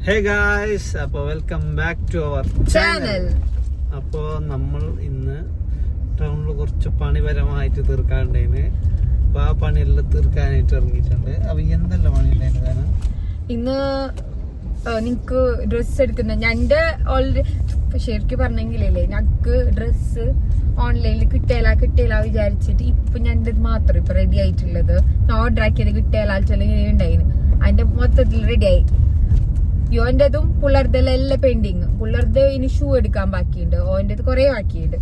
ഹേ guys, അപ്പോൾ welcome back to our channel. അപ്പോൾ നമ്മൾ ഇന്ന് ടൗണിൽ കുറച്ച് പണിപരമായിട്ട് തീർക്കാണ്ടേന്. അപ്പോൾ ആ പണിയെല്ലാം തീർക്കാനായിട്ട് ഇറങ്ങിയിട്ടുണ്ട്. അപ്പൊ എന്തെല്ലാം പണി ഉണ്ടായിരുന്നു? കാരണം ഇന്ന് നിനക്ക് ഡ്രസ്സ് എടുക്കുന്ന ഞണ്ട് ഓൾറെഡി ശരിക്കും പറഞ്ഞെങ്കിലേ ഞങ്ങക്ക് ഡ്രസ്സ് ഓൺലൈനിൽ കിട്ടിയാല വിചാരിച്ചിട്ട് ഇപ്പൊ ഞണ്ട് മാത്രം ഇപ്പൊ റെഡി ആയിട്ടുള്ളത്. ഞാൻ ഓർഡർ ആക്കിയത് കിട്ടിയാലെങ്ങനെ ഉണ്ടായിന്, അതിന്റെ മൊത്തത്തിൽ റെഡി ആയി. യോന്റെതും പിള്ളേർതെല്ലാം എല്ലാം പെൻഡിങ്. പിള്ളേർത് ഇനി ഷൂ എടുക്കാൻ ബാക്കിയുണ്ട്, ഓന്റേത് കൊറേ ബാക്കിയുണ്ട്.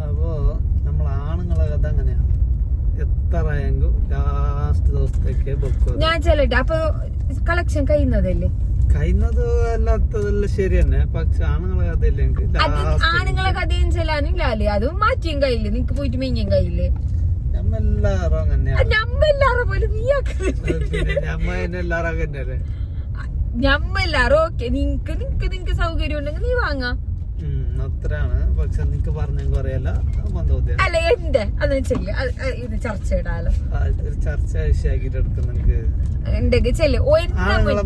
അപ്പോ നമ്മൾ ആണുങ്ങളെ കഥ അങ്ങനെയാണ്, എത്ര ആയെങ്കിലും ലാസ്റ്റ് ദിവസത്തേക്ക് വെക്കുക. ഞാൻ ചെല്ലട്ടെ, അപ്പൊ കളക്ഷൻ കഴിയുന്നതല്ലേ? കഴിയുന്നത് അല്ലാത്തതെല്ലാം ശരി തന്നെ, പക്ഷെ ആണുങ്ങളെ കഥയില്ലെങ്കിൽ ആണുങ്ങളെ കഥയും ചെല്ലാനില്ലേ, അതും മാറ്റിയും കഴിയില്ലേ, നിനക്ക് പോയിട്ട് മെയ്യും കഴിയില്ലേ? എല്ലാരും അങ്ങനെയാണ്. ഞമ്മല്ലാറ പോലെ നീ എല്ലാരും അങ്ങനെയല്ലേ? ഞമ്മല്ലാറും ഓക്കെ, നിനക്ക് സൗകര്യം ഉണ്ടെങ്കിൽ നീ വാങ്ങാം. അത്രയാണ്. പക്ഷെ നിനക്ക് പറഞ്ഞ പറയല്ല അല്ല എന്റെ അതെന്ന് വെച്ചല്ലേ ഇത് ചർച്ച ഇടാലോ, ചർച്ച ആവശ്യമാക്കിട്ട് എടുക്കുന്നെങ്കിൽ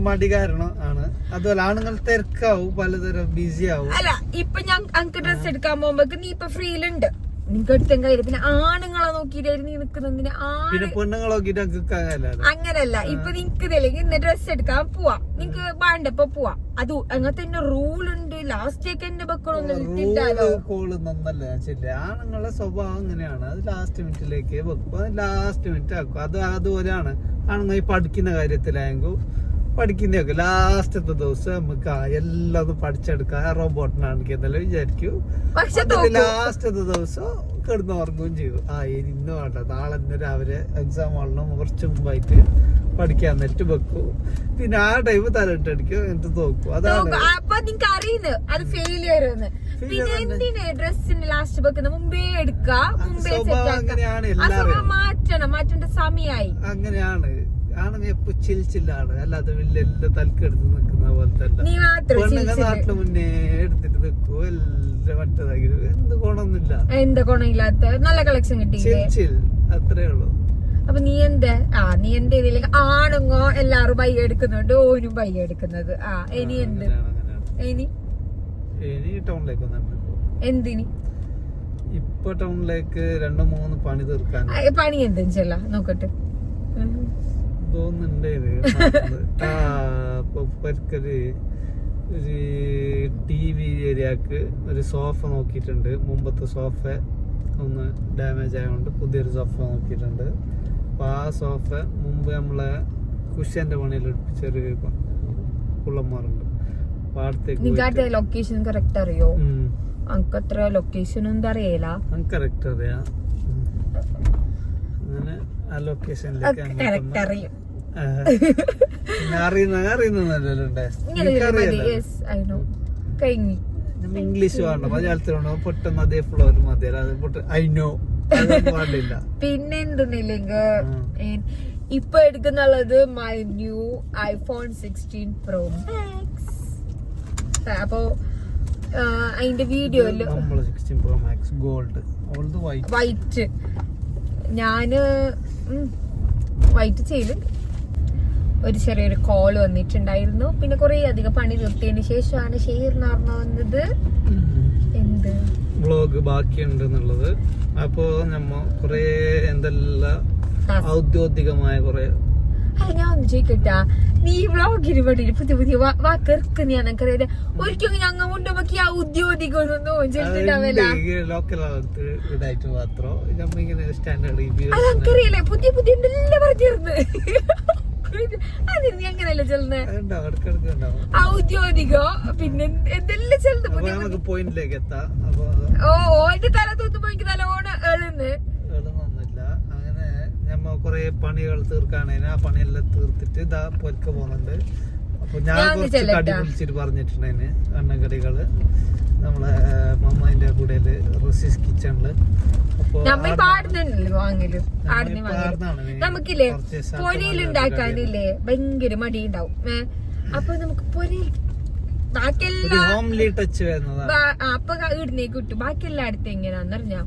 മടി കാരണം ആണ്. അതുപോലെ ആണുങ്ങൾ തിരക്കാവും, പലതരം ബിസി ആവും. അല്ല ഇപ്പൊ ഞാൻ അനക്ക് ഡ്രസ് എടുക്കാൻ പോകുമ്പോ നീ ഇപ്പൊ ഫ്രീയിലുണ്ട്, നിനക്ക് എടുത്തും കഴിയില്ല. പിന്നെ ആണുങ്ങളെ നോക്കിയിട്ടായിരുന്നു നീ നിക്കുന്നതിന്, പെണ്ണുങ്ങളെ നോക്കിട്ട് അങ്ങനല്ല. ഇപ്പൊ നിനക്ക് ഇന്ന് ഡ്രസ് എടുക്കാൻ പോവാ, നിനക്ക് വേണ്ടപ്പോ പോവാ. അത് അങ്ങനത്തെ തന്നെ റൂൾ ഉണ്ട്. ലാസ്റ്റേക്ക് എന്റെ നന്നല്ല. ആണുങ്ങളെ സ്വഭാവം അങ്ങനെയാണ്, അത് ലാസ്റ്റ് മിനിറ്റിലേക്ക് വെക്കും, ലാസ്റ്റ് മിനിറ്റ് ആക്കും. അത് അതുപോലെയാണ് ആണുങ്ങൾ ഈ പഠിക്കുന്ന കാര്യത്തിലായെങ്കിൽ പഠിക്കുന്നതൊക്കെ ലാസ്റ്റത്തെ ദിവസം നമുക്ക് എല്ലാം ഒന്ന് പഠിച്ചെടുക്കാം, റോബോട്ടിനാണെങ്കിൽ എന്നല്ല വിചാരിക്കും. ലാസ്റ്റത്തെ ദിവസം കിടന്ന് ഉറങ്ങുകയും ചെയ്യും. ഇന്ന് വേണ്ട, നാളെ തന്നെ രാവിലെ എക്സാം ആളണം, കുറച്ച് മുമ്പായിട്ട് പഠിക്കാൻ നേരിട്ട് വെക്കും. പിന്നെ ആ ടൈം തലയിട്ടടിക്കും, എന്നിട്ട് നോക്കും. അതാണ് അങ്ങനെയാണ്. ആണെങ്കിൽ എപ്പോ ചില്ലാണ്, അല്ലാതെ വലിയ എല്ലാം തലക്കെടുത്ത് നിൽക്കുന്ന പോലത്തെ പെണ്ണുങ്ങൾ നാട്ടില് മുന്നേ എടുത്തിട്ട് നിൽക്കും, എല്ലാം മറ്റേതാക്കി. എന്ത് ഗുണമൊന്നുമില്ല, എന്താ ഗുണമില്ലാത്ത നല്ല കളക്ഷൻ കിട്ടി, അത്രേ ഉള്ളൂ. അപ്പൊ നീ എന്റെ ഇതിലേക്ക് ആണുങ്ങോ എല്ലാരും ബൈ എടുക്കുന്നുണ്ട്, ഓനും ബൈ എടുക്കുന്നത്. ഇനി എന്ത് ഇനി ടൗണിലേക്ക് എന്തിനി ഇപ്പൊ ടൗണിലേക്ക് 2-3 പണി തീർക്കാൻ. പണി എന്തെന്ന് ചെല്ല നോക്കട്ടെ തോന്നുന്നുണ്ട്. ഒരു TV ഏരിയക്ക് ഒരു സോഫ നോക്കിയിട്ടുണ്ട്. മുമ്പത്തെ സോഫ ഒന്ന് ഡാമേജ് ആയതുകൊണ്ട് പുതിയൊരു സോഫ നോക്കിയിട്ടുണ്ട്. അപ്പൊ ആ സോഫ മുമ്പ് നമ്മളെ കുഷ്യന്റെ പണിയിൽ എടുപ്പിച്ചൊരു കുള്ളന്മാരുണ്ട്. അപ്പൊ അടുത്തേക്ക് ലൊക്കേഷൻ കറക്റ്റ് അറിയോ? അത്ര ലൊക്കേഷൻ ഒന്നും അറിയില്ല, കറക്റ്റ് അറിയാം. അങ്ങനെ ആ ലൊക്കേഷനിലേക്ക് അറിയും. ഇംഗ്ലീഷ് വേണ്ട, മലയാളത്തിൽ പെട്ടെന്ന് അതേ ഫ്ലോർ മതി. ഐ നോ പാടില്ല. പിന്നെ എന്തെന്നില്ലെങ്കിൽ ഇപ്പൊ എടുക്കുന്നുള്ളത് my new iPhone 16 Pro Max. അപ്പൊ അതിന്റെ വീഡിയോയില് 16 Pro Max ഗോൾഡ്, വൈറ്റ് ഞാന് വൈറ്റ് ചെയ്തിട്ടുണ്ട്. ഒരു ചെറിയൊരു കോൾ വന്നിട്ടുണ്ടായിരുന്നു. പിന്നെ കുറെ അധികം പണി തീർത്തതിന് ശേഷമാണ് ഷെയർന്ന് വന്നത്. എന്ത് വ്ളോഗ് ബാക്കിയുണ്ട് എന്നുള്ളത്. അപ്പൊ നമ്മ കുറെ എന്തെല്ലാം ഔദ്യോഗികമായ കുറെ. ഞാൻ ഒന്ന് ചോദിക്കട്ടാ, നീ വ്ളോഗിന് വേണ്ടി പുതിയ വാക്കെർക്ക് ഞാൻ എനിക്കറിയാതെ ഒരിക്കലും ഞങ്ങൾ കൊണ്ടുപോക്കി ആ ഉദ്യോഗികൊന്നും അതെനിക്കറിയില്ലേ. പുതിയ എന്തെല്ലാം പറഞ്ഞിരുന്നു, അതിന് അങ്ങനെയല്ല ചെല്ലുന്നത് ഔദ്യോഗികോ. പിന്നെ എന്തെല്ലാം ചെല്ലുന്നു പോയിന്റിലേക്ക് എത്താം. ഓന്റെ തല തൂത്തുമ്പോ എനിക്ക് തലോണ് എഴുന്ന് അങ്ങനെ നമ്മ കൊറേ പണികൾ തീർക്കാണേന്. ആ പണിയെല്ലാം തീർത്തിട്ട് ഇതാ പൊരിക്ക പോകുന്നുണ്ട്. അപ്പൊ ഞാൻ കുറച്ച് കടി വിളിച്ചിട്ട് പറഞ്ഞിട്ടുണ്ടായിന്, എണ്ണക്കടികള് നമ്മളെ മമ്മന്റെ കൂടെ റസീസ് കിച്ചണില്. നമുക്കില്ലേ പൊരിയിലുണ്ടാക്കാനില്ലേ ഭയങ്കര മടി ഉണ്ടാവും. അപ്പൊ നമുക്ക് പൊരിയിൽ ബാക്കിയെല്ലാം ഹോംലി ടച്ച് വരുന്നത് അപ്പൊ ഇടുന്നേക്ക് കിട്ടും. ബാക്കി എല്ലായിടത്തും എങ്ങനെയാന്ന് അറിഞ്ഞാ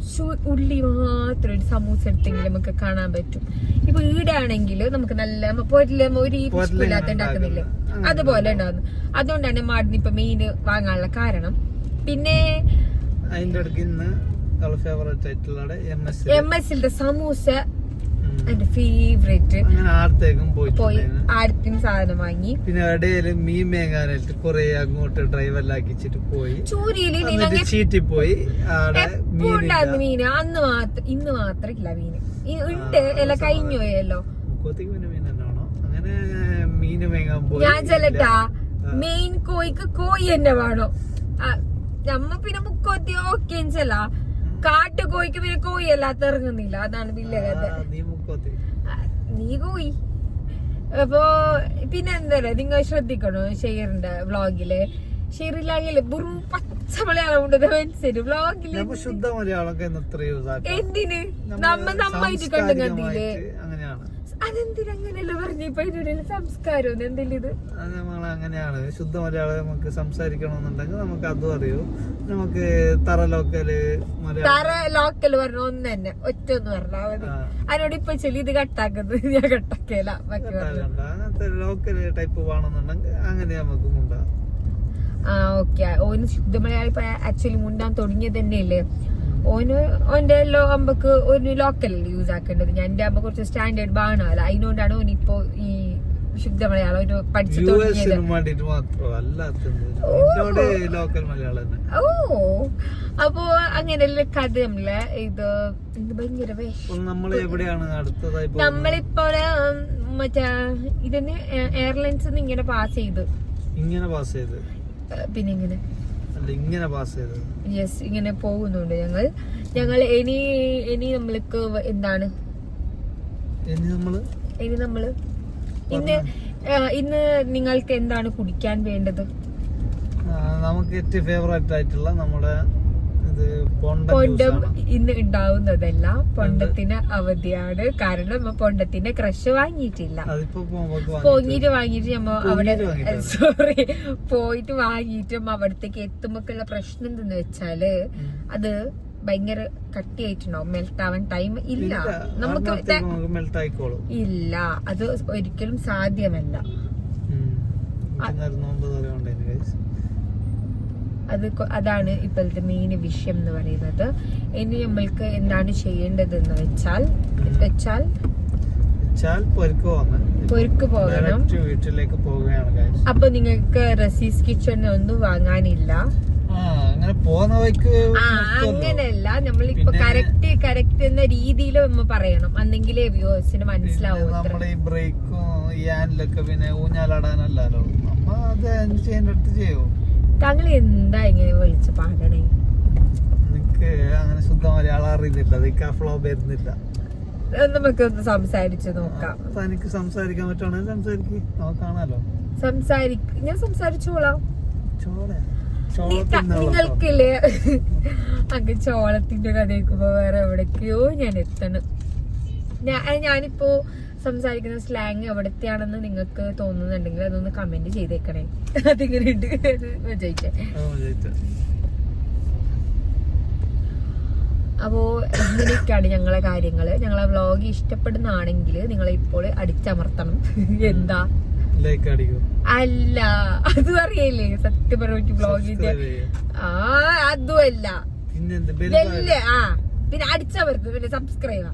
കുറച്ച് ഉള്ളി മാത്രം ഒരു സമൂസ എടുത്തെങ്കിൽ നമുക്ക് കാണാൻ പറ്റും. ഇപ്പൊ ഈടാണെങ്കിൽ നമുക്ക് നല്ല പൊരില ഒരു ഇല്ലാത്ത ഉണ്ടാക്കുന്നില്ലേ അതുപോലെ ഉണ്ടാകുന്നു. അതുകൊണ്ടാണ് മാടിന് ഇപ്പൊ മീൻ വാങ്ങാനുള്ള കാരണം. പിന്നെ അതിന്റെ ഇടയ്ക്ക് ഇന്ന് ഫേവറേറ്റ് ആയിട്ടുള്ള MS സമൂസ എന്റെ ഫേവറേറ്റ്. അങ്ങനെ ആർത്തേക്കും പോയി ആർക്കും സാധനം വാങ്ങി. പിന്നെ ഇടയില് മീൻ മേങ്ങാനായിട്ട് കൊറേ അങ്ങോട്ട് ഡ്രൈവറിലാക്കിച്ചിട്ട് പോയി ചൂരിയില് ചീറ്റിപ്പോയി. ഉണ്ടായിരുന്നു മീന് ഇന്ന് മാത്രം ഇല്ല മീന് ഉണ്ട്. എല്ലാം കഴിഞ്ഞു പോയല്ലോ. മുക്കോത്തേക്ക് പിന്നെ മീൻ തന്നെയാണോ? അങ്ങനെ മീന് മേങ്ങാൻ പോയി. ഞാൻ ചെല്ലട്ടാ മെയിൻ കോഴിക്ക് കോഴി തന്നെ വേണോ? നമ്മ പിന്നെ മുക്കോത്തി ഓക്കെ ചെല്ല. കാട്ടുകോഴിക്ക് പിന്നെ കോഴി അല്ലാത്ത ഇറങ്ങുന്നില്ല. അതാണ് വലിയ കഥ. നീ കോഴി. അപ്പൊ പിന്നെ എന്താ പറയാ, നിങ്ങൾ ശ്രദ്ധിക്കണോ ഷെയറിന്റെ വ്ളോഗില്? ഷെയറിലാകില്ല വെറും പച്ച മലയാളം കൊണ്ട് മനസ്സിലും വ്ളോഗില് ശുദ്ധ മലയാളം എന്തിന് നമ്മായിട്ട് കണ്ടുകണ്ടില്ലേ? അങ്ങനെയാണ്. അതെന്തിനങ്ങനെയല്ലോ പറഞ്ഞിപ്പോ ഇതിനിടയിൽ സംസ്കാരം എന്തെങ്കിലും ഇത് അങ്ങനെയാണ്. ശുദ്ധ മലയാളം നമുക്ക് സംസാരിക്കണമെന്നുണ്ടെങ്കിൽ നമുക്ക് അതും അറിയൂ. നമുക്ക് തറ ലോക്കല് പറഞ്ഞ ഒന്ന് തന്നെ ഒറ്റ ഒന്ന് പറഞ്ഞാൽ മതി. അതിനോട് ഇപ്പൊ ചെല്ലി ഇത് കട്ടാക്കുന്നത് ഞാൻ കട്ടാക്കല. അങ്ങനത്തെ ലോക്കല് ടൈപ്പ് വേണമെന്നുണ്ടെങ്കിൽ അങ്ങനെ നമുക്ക് മുണ്ടാം. ഓക്കെ. ഓന് ശുദ്ധ മലയാളം ഇപ്പൊ ആക്ച്വലി മുണ്ടാൻ തുടങ്ങിയത് തന്നെയല്ലേ. ഓന്റെ അമ്പക്ക് ഒരു ലോക്കൽ യൂസ് ആക്കേണ്ടത്. ഞാൻ എന്റെ അമ്മ കുറച്ച് സ്റ്റാൻഡേർഡ് ഭാഗമല്ല. അതിനോണ്ടാണ് ഓനിപ്പോ ഈ ശുദ്ധ മലയാളം പഠിച്ചു തുടങ്ങിയത്. അപ്പോ അങ്ങനെയുള്ള കഥ നമ്മളെ ഇത് ഭയങ്കര നമ്മളിപ്പോ മറ്റേ ഇതിന് എയർലൈൻസ് ഇങ്ങനെ പാസ് ചെയ്ത് പിന്നെ ഇങ്ങനെ യെസ് ഇങ്ങനെ പോകുന്നുണ്ട് ഞങ്ങൾ ഇനി നമ്മൾക്ക് എന്താണ് ഇന്ന് നിങ്ങൾക്ക് എന്താണ് കുടിക്കാൻ വേണ്ടത്? നമുക്ക് ഏറ്റവും ഫേവറേറ്റ് ആയിട്ടുള്ള നമ്മുടെ പൊണ്ടം ഇന്ന് ഉണ്ടാവുന്നതല്ല. പൊണ്ടത്തിന് അവധിയാണ്. കാരണം പൊണ്ടത്തിന്റെ ക്രഷ് വാങ്ങിയിട്ടില്ല. വാങ്ങിയിട്ട് നമ്മ അവിടെ പോയിട്ട് വാങ്ങിയിട്ട് അവിടത്തേക്ക് എത്തുമ്പോക്കുള്ള പ്രശ്നം എന്തെന്ന് വെച്ചാല് അത് ഭയങ്കര കട്ടിയായിട്ടുണ്ടാവും. മെൽറ്റ് ആവാൻ ടൈം ഇല്ല. നമുക്ക് ഇല്ല, അത് ഒരിക്കലും സാധ്യമല്ല. അതാണ് ഇപ്പോഴത്തെ മെയിൻ വിഷയം എന്ന് പറയുന്നത്. ഇനി നമ്മൾക്ക് എന്താണ് ചെയ്യേണ്ടത് എന്ന് വെച്ചാൽ പൊരുക്ക് പോകണം. വീട്ടിലേക്ക് പോവുകയാണ്. അപ്പൊ നിങ്ങൾക്ക് റസീസ് കിച്ചൺ ഒന്നും വാങ്ങാനില്ല. അങ്ങനെയല്ല, നമ്മളിപ്പോ കറക്റ്റ് എന്ന രീതിയിൽ നമ്മ പറയണം. അന്നെങ്കിലേ വ്യൂവേഴ്സിന് മനസ്സിലാവും. താങ്കൾ എന്താ ഇങ്ങനെ വിളിച്ച് പാടണേ? അങ്ങനെ ശുദ്ധ മലയാളം അറിയുന്നില്ല. ഫ്ലോ വരുന്നില്ല. നമുക്കൊന്ന് സംസാരിച്ച് നോക്കാം. തനിക്ക് സംസാരിക്കാൻ പറ്റുവാണെങ്കിൽ നോക്കാണല്ലോ. ഞാൻ സംസാരിച്ചോളാം. നിങ്ങൾക്കില്ലേ അങ്ങ് ചോളത്തിന്റെ കഥ കേൾക്കുമ്പോ വേറെ എവിടേക്കോ ഞാൻ എത്തണം. ഞാനിപ്പോ സംസാരിക്കുന്ന സ്ലാങ് എവിടത്തെയാണെന്ന് നിങ്ങൾക്ക് തോന്നുന്നുണ്ടെങ്കിൽ അതൊന്ന് കമന്റ് ചെയ്തേക്കണേ. അതിങ്ങനെയുണ്ട് വിജയിച്ചേ. അപ്പോ ഇങ്ങനെയൊക്കെയാണ് ഞങ്ങളെ കാര്യങ്ങള്. ഞങ്ങളെ വ്ളോഗ് ഇഷ്ടപ്പെടുന്നാണെങ്കിൽ നിങ്ങൾ ഇപ്പോൾ അടിച്ചമർത്തണം. എന്താ അല്ല അതും അറിയില്ലേ? സത്യം പറഞ്ഞ വ്ളോഗിന്റെ അതുമല്ല പിന്നെ അടിച്ചമർത്തും. പിന്നെ സബ്സ്ക്രൈബ്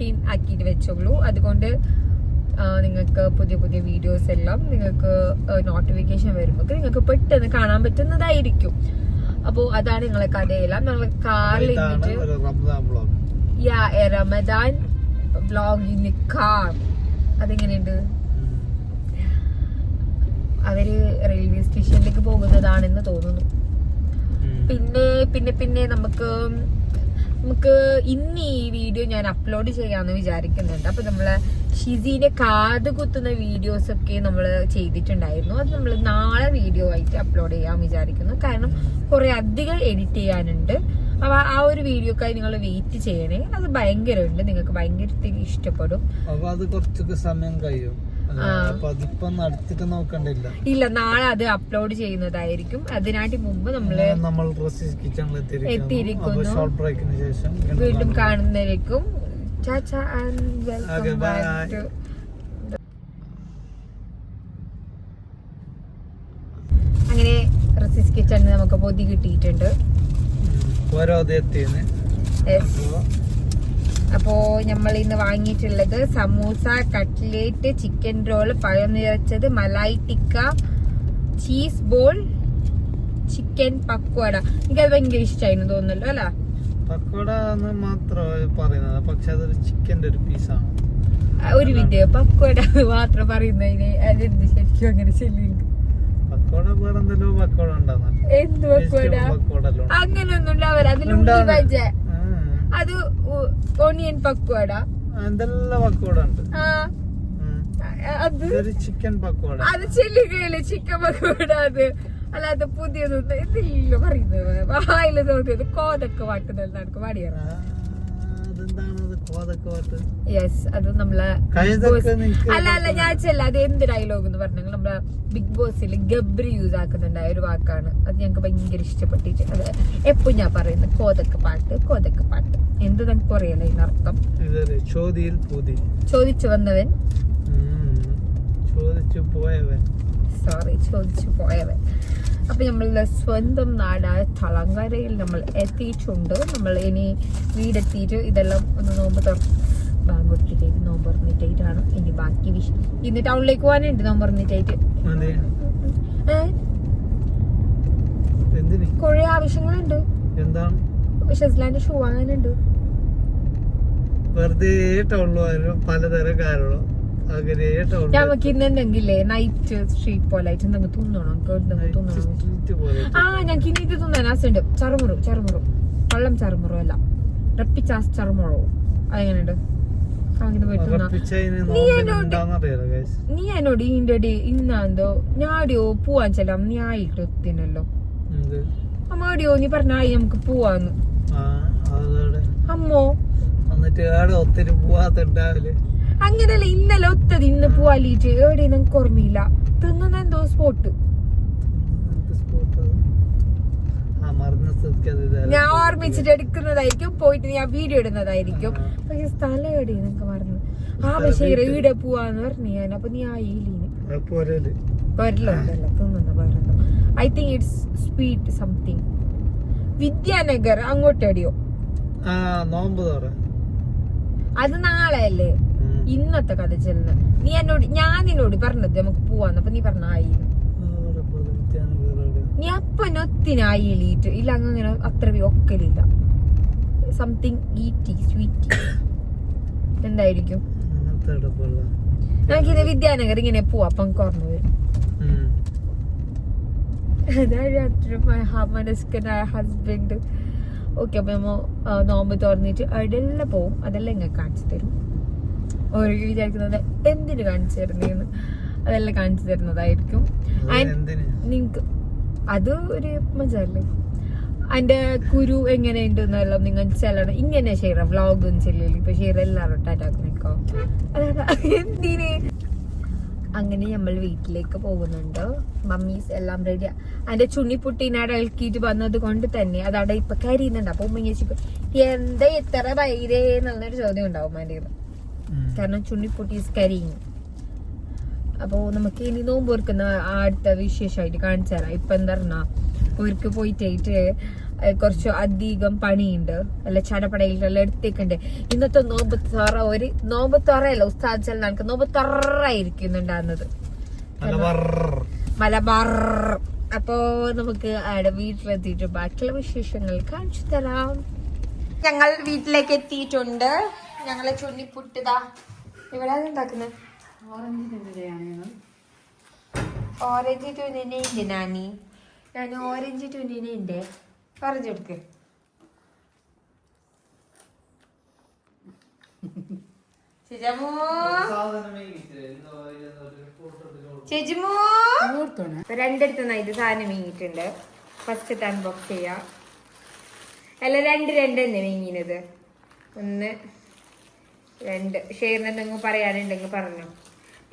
ടീൻ ആക്കിയിട്ട് വെച്ചോളൂ. അതുകൊണ്ട് നിങ്ങൾക്ക് പുതിയ പുതിയ വീഡിയോസ് എല്ലാം നിങ്ങൾക്ക് നോട്ടിഫിക്കേഷൻ വരുമ്പോൾ നിങ്ങൾക്ക് പെട്ടെന്ന് കാണാൻ പറ്റുന്നതായിരിക്കും. അപ്പോ അതാണ് നിങ്ങളെ കഥയെല്ലാം. ഞങ്ങൾ കാറിൽ റമദാൻ വ്ളോഗിന് കാർ. അതെങ്ങനെയുണ്ട്? അവര് റെയിൽവേ സ്റ്റേഷനിലേക്ക് പോകുന്നതാണെന്ന് തോന്നുന്നു. പിന്നെ നമുക്ക് ഇന്ന് ഈ വീഡിയോ ഞാൻ അപ്ലോഡ് ചെയ്യാന്ന് വിചാരിക്കുന്നുണ്ട്. അപ്പൊ നമ്മള് ഷിസിന്റെ കാത് കുത്തുന്ന വീഡിയോസ് ഒക്കെ നമ്മൾ ചെയ്തിട്ടുണ്ടായിരുന്നു. അത് നമ്മൾ നാളെ വീഡിയോ ആയിട്ട് അപ്ലോഡ് ചെയ്യാൻ വിചാരിക്കുന്നു. കാരണം കുറെ അധികം എഡിറ്റ് ചെയ്യാനുണ്ട്. അപ്പൊ ആ ഒരു വീഡിയോക്കായി നിങ്ങൾ വെയിറ്റ് ചെയ്യണേ. അത് ഭയങ്കരമുണ്ട്, നിങ്ങൾക്ക് ഭയങ്കര ഇഷ്ടപ്പെടും. അപ്പൊ അത് കുറച്ചൊക്കെ സമയം കഴിയും. അപ്പൊ അതിപ്പോ നടത്തിട്ട് നോക്കണ്ടില്ല. ഇല്ല, നാളെ അത് അപ്ലോഡ് ചെയ്യുന്നതായിരിക്കും. അതിനായിട്ട് മുമ്പ് നമ്മൾ റസീസ് കിച്ചണിൽ എത്തിയിരിക്കുന്നു. ഷോർട്ട് ബ്രേക്കിന് ശേഷം വീണ്ടും കാണുന്നതായിരിക്കും. ചാച്ചാ ആൻഡ് വെൽക്കം ബാക്ക് ടു. അങ്ങനെ റസീസ് കിച്ചണിന് നമുക്ക് പൊതി കിട്ടിയിട്ടുണ്ട്. അപ്പോ നമ്മൾ ഇന്ന് വാങ്ങിയിട്ടുള്ളത് സമൂസ, കട്ട്ലേറ്റ്, ചിക്കൻ റോള്, പഴം നിറച്ചത്, malai tikka, cheese ball, chicken pakoda. എനിക്കത് ഭയങ്കര ഇഷ്ടമായിരുന്നു തോന്നുന്നല്ലോ അല്ല? പക്കോട മാത്രം പറയുന്നത്, പക്ഷെ അതൊരു ചിക്കന്റെ ഒരു പീസാണ്. ഒരു വീഡിയോ പക്കോട മാത്രം പറയുന്നതിന് അതെന്ത് ശരിക്കും അങ്ങനെ ശല്യം? പക്കോട വേറെ എന്തെല്ലോ പക്കോട ഉണ്ടാകുന്നു. എന്ത് പക്കോട? അങ്ങനെയൊന്നും ഉണ്ടാവില്ല. അതിൽ ഉള്ളി ബജ, അത് ഓണിയൻ പക്കോട, എന്തെല്ലാം പക്കോട ഉണ്ട്. അത് ചിക്കൻ പക്കോട, അത് ചെല്ലുകയില് ചിക്കൻ പക്കോട. അത് അല്ലാതെ പുതിയതൊന്നും ഇതില്ല പറയുന്നത്. വായില് തോന്നിയത് കോതൊക്കെ വാട്ടുന്നത് നടക്കും പാടിയ. യെസ്, അത് നമ്മളെ അല്ല ഞാൻ ചെല്ല. അത് എന്ത് ഡയലോഗ് എന്ന് പറഞ്ഞെങ്കിൽ നമ്മളെ ബിഗ് ബോസിൽ ഗബ്രി യൂസ് ആക്കുന്നുണ്ടായ ഒരു വാക്കാണ്. അത് ഞങ്ങൾക്ക് ഭയങ്കര ഇഷ്ടപ്പെട്ടിട്ട്. അത് എപ്പോഴും ഞാൻ പറയുന്നത് കോതക്ക് പാട്ട്, കോതക്ക് പാട്ട്. എന്ത് നമുക്ക് പറയല ഇതിനർത്ഥം? ചോദിച്ചു വന്നവൻ, സോറി ചോദിച്ചു പോയവൻ. അപ്പൊ നമ്മളുടെ സ്വന്തം നാടായ തളങ്കരയിൽ നമ്മൾ എത്തിയിട്ടുണ്ട്. നമ്മൾ ഇനി വീടെത്തിയിട്ട് ഇതെല്ലാം ഒന്ന് നോമ്പ് ബാങ്ക് കൊടുത്തിട്ടായിട്ട് നോമ്പ് തുറന്നിട്ടായിട്ടാണ് ഇനി ബാക്കി വിഷയം. ഇന്ന് ടൗണിലേക്ക് പോകാനുണ്ട് നോമ്പ് തുറന്നിട്ടായിട്ട്. കുറെ ആവശ്യങ്ങളുണ്ട്. ഷെസ്ലാൻഡ് ഷൂ വാങ്ങാനുണ്ട്. വെറുതെ ടൗണിൽ പലതരം കാരണം നമുക്ക് ഇന്ന് എന്തെങ്കിലേ നൈറ്റ് സ്ട്രീറ്റ് പോലെ ആയിട്ട് എന്തെങ്കിലും തിന്നണം. ഞങ്ങൾക്ക് ഇനി ഇത് തിന്നാൻ ആസുണ്ട്. ചറുമുറു വെള്ളം ചറുമുറു അല്ല, റപ്പിച്ചാസ് ചറുമുറോ. അതെങ്ങനെയുണ്ട്? നീ എന്നോട് ഇതിന്റെ ഇന്നാന്തോ ഞാടിയോ പോവാൻ ചെല്ലാം. നീ ആയിട്ട് ഒത്തിനല്ലോ അമ്മടിയോ, നീ പറഞ്ഞായി നമുക്ക് പോവാന്ന്. അമ്മോ ഒത്തിരി പോവാത്തുണ്ടാവില്ലേ? അങ്ങനല്ല, ഇന്നലെ ഒത്തത് ഇന്ന് പോവാലിട്ട് എവിടെ നമുക്ക് ഓർമ്മയില്ല. തിന്നുന്ന എന്തോ സ്പോട്ട് ഞാൻ ഓർമ്മിച്ചിട്ട് എടുക്കുന്നതായിരിക്കും, പോയിട്ട് ഞാൻ വീഡിയോ ഇടുന്നതായിരിക്കും. പക്ഷെ സ്ഥലം എവിടെ നിനക്ക് മറന്നു. പക്ഷേ ഇവിടെ പോവാന്ന് പറഞ്ഞു ഞാൻ. അപ്പൊ നീ ആയില്ലീന് വരല്ലോ തിന്നുന്ന പറയുന്നു. I think it's sweet something. Vidyanagar അങ്ങോട്ട് എവിടെയോ. അത് നാളെ അല്ലേ? ഇന്നത്തെ കഥ ചെല്ലുന്ന ഞാൻ നിന്നോട് പറഞ്ഞത് നമുക്ക് പോവാന്ന്. അപ്പൊ നീ പറഞ്ഞ ആയി. നീ അപ്പനൊത്തിനായില്ലീറ്റ് ഇല്ല. അങ്ങനെ അത്ര ഒക്കലില്ല. സംതിങ് ഈറ്റി സ്വീറ്റ് എന്തായിരിക്കും? നമുക്കിത് വിദ്യാനഗർ ഇങ്ങനെ പോവാ. അപ്പം കുറഞ്ഞു വരും. മനസ്കനായ ഹസ്ബൻഡ്. ഓക്കെ, അപ്പൊ നമ്മ നോമ്പ് തുറന്നിട്ട് അവിടെല്ലാം പോവും. അതെല്ലാം ഇങ്ങനെ കാണിച്ചു തരും. ഓരോ വിചാരിക്കുന്നത് എന്തിനു കാണിച്ചു തരുന്നേന്ന്, അതെല്ലാം കാണിച്ചു തരുന്നതായിരിക്കും. നിങ്ങക്ക് അത് ഒരു മജല്ലേ. അതിന്റെ കുരു എങ്ങനെയുണ്ട് എന്നെല്ലാം നിങ്ങൾ ചെല്ലണം. ഇങ്ങനെ ചെയ്യണം. വ്ളോഗും ചെല്ലല് ഇപ്പൊ ചെയ്യണം. എല്ലാവരും ടാറ്റാക്കുന്നേക്കോ എന്തിന്? അങ്ങനെ നമ്മൾ വീട്ടിലേക്ക് പോകുന്നുണ്ട്. മമ്മീസ് എല്ലാം റെഡിയാ. അതിന്റെ ചുണ്ണിപ്പുട്ടീനാടെ ഇളക്കിയിട്ട് വന്നത് കൊണ്ട് തന്നെ അതവിടെ ഇപ്പൊ കരിയുന്നുണ്ട്. അപ്പൊ ഉമ്മ എന്താ ഇത്ര വൈരേ എന്നുള്ളൊരു ചോദ്യം ഉണ്ടാവും അതിന്റെ. കാരണം ചുണ്ണിപ്പുട്ടീസ് കരിയും. അപ്പൊ നമുക്ക് ഇനി നോമ്പ് ഓർക്കുന്ന അടുത്ത വിശേഷമായിട്ട് കാണിച്ചു തരാം. ഇപ്പൊ എന്താ പറഞ്ഞാ ഓർക്ക് പോയിട്ടായിട്ട് കുറച്ച് അധികം പണിയുണ്ട്. അല്ല ചടപടയിലെല്ലാം എടുത്തേക്കണ്ടേ. ഇന്നത്തെ നോമ്പ് തുറ ഒരു നോമ്പ് തുറയല്ല ഉസ്താദ് ചെല്ലാൻ നോമ്പ് തുറയിരിക്കുന്നുണ്ടാകുന്നത് മലബാർ. അപ്പോ നമുക്ക് അവിടെ വീട്ടിലെത്തിയിട്ട് ബാക്കിയുള്ള വിശേഷങ്ങൾ കാണിച്ചു തരാം. ഞങ്ങൾ വീട്ടിലേക്ക് എത്തിയിട്ടുണ്ട്. ഞങ്ങളെ ചുണ്ണിപ്പുട്ടിതാ ഇവിടെ ഉണ്ടാക്കുന്നത്. ഓറഞ്ച് ട്യൂനിനെ ഉണ്ട് നാനി. ഞാൻ ഓറഞ്ച് ട്യൂനിനെ ഉണ്ട് പറഞ്ഞെടുക്ക്. ചേച്ചിമോ രണ്ടിടത്തുനിന്നായിട്ട് സാധനം വീങ്ങിയിട്ടുണ്ട്. ഫസ്റ്റ് അൺബോക്സ് ചെയ്യാം. അല്ല രണ്ട് തന്നെ വീങ്ങിയത്. 1 2 ഷെയറിന് എന്തെങ്കിലും പറയാനുണ്ടെങ്കിൽ പറഞ്ഞു.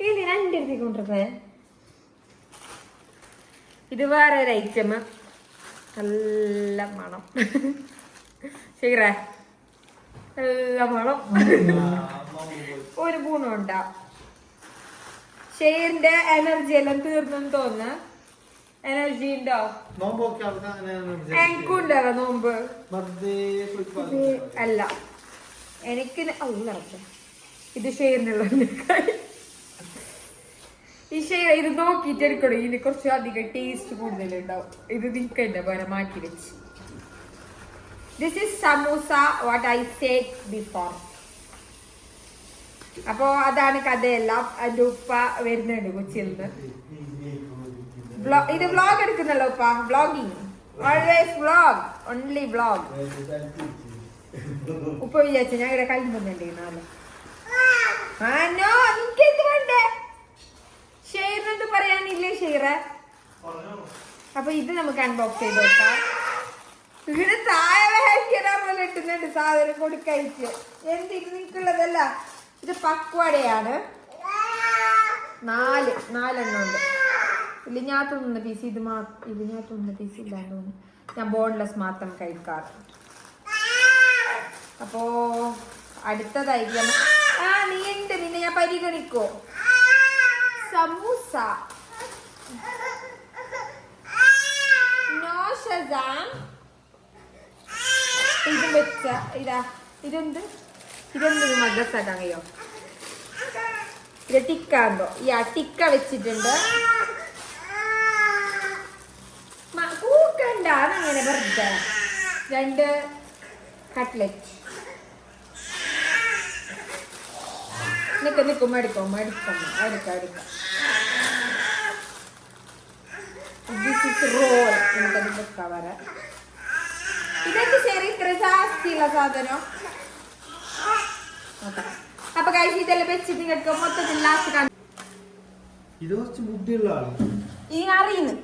ഇത് രണ്ട് എടുത്തിക്കൊണ്ടിരുന്നേ. ഇത് വേറെ ഒരു ഐറ്റം, നല്ല മണം. ശരിറേ, നല്ല മണം. ഒരു ഗുണമുണ്ടാ. ഷെയറിന്റെ എനർജി എല്ലാം തീർന്നെന്ന് തോന്നുന്നു. എനർജി ഉണ്ടോ? എനിക്കുണ്ടാവാ നോമ്പ്. അല്ല, എനിക്ക് ഇത് ഷെയറിനുള്ള ഈ ഷെയർ ഇത് നോക്കിയിട്ട് എടുക്കണം. ഇതിന് കുറച്ച് അധികം ടേസ്റ്റ് കൂടുതലുണ്ടാവും. ഇത് നിൽക്കണ്ട പോലെ മാറ്റി വെച്ച്. This is samosa, what I said before. അപ്പോ അതാണ് കഥയെല്ലാം. അതിന്റെ ഉപ്പ വരുന്നുണ്ട് കൊച്ചിയിൽ നിന്ന്. ഇത് വ്ലോഗ് എടുക്കുന്നല്ലോ ഉപ്പ. Vlogging, always vlog, only vlog. ഉപ്പ വിചാരിച്ച ഞാൻ ഇവിടെ കഴിയുന്നുണ്ട്. ആനോ എനിക്കെന്ത് വേണ്ടേ? ഷെയറിനെന്ത് പറയാനില്ലേ ഷെയറ്? അപ്പൊ ഇത് നമുക്ക് അൺബോക്സ് ചെയ്ത് വെക്കാം. ഇവിടെ താഴെ പോലെ ഇട്ടുന്നുണ്ട് സാധനം കൊടുക്കഴിച്ച്. എന്തിന് നിൽക്കുള്ളതല്ല. ഇത് പക്വാടയാണ്. 4 ഉണ്ട്. ഇല്ല, ഞാൻ തിന്നുന്ന പീസ് ഇത് ഞാൻ തിന്നുന്ന പീസ് ഇല്ലാന്ന് തോന്നുന്നു. ഞാൻ ബോൺലെസ് മാത്രം കഴിക്കാറ്. അപ്പോ അടുത്തതായിട്ട് നീ ഉണ്ട്, നിന്നെ ഞാൻ പരിഗണിക്കോ. സമൂസ ഇത് വെച്ച ഇതെന്ത് മദ്രസാക്കാൻ കഴിയോ? ഇത് ടിക്കാന്തോ. ടിക്ക വെച്ചിട്ടുണ്ട്. കൂക്കണ്ട, അതങ്ങനെ വെറുതെ. 2 കട്ട്ലറ്റ്. നിൽക്കും എടുക്കാം. റോൾ നമുക്കത് വെക്കാൻ വരാം. ഇതൊക്കെ ശരി ഇത്ര ജാസ്തിയുള്ള സാധനം. അപ്പൊ കഴിച്ച് ഇതെല്ലാം വെച്ചിട്ട് നിങ്ങൾക്ക് മൊത്തത്തിൽ ലാസ്റ്റ് കാണും. ഇത് കുറച്ച് ബുദ്ധിയുള്ള ആള് ഈ അറിയുന്നു.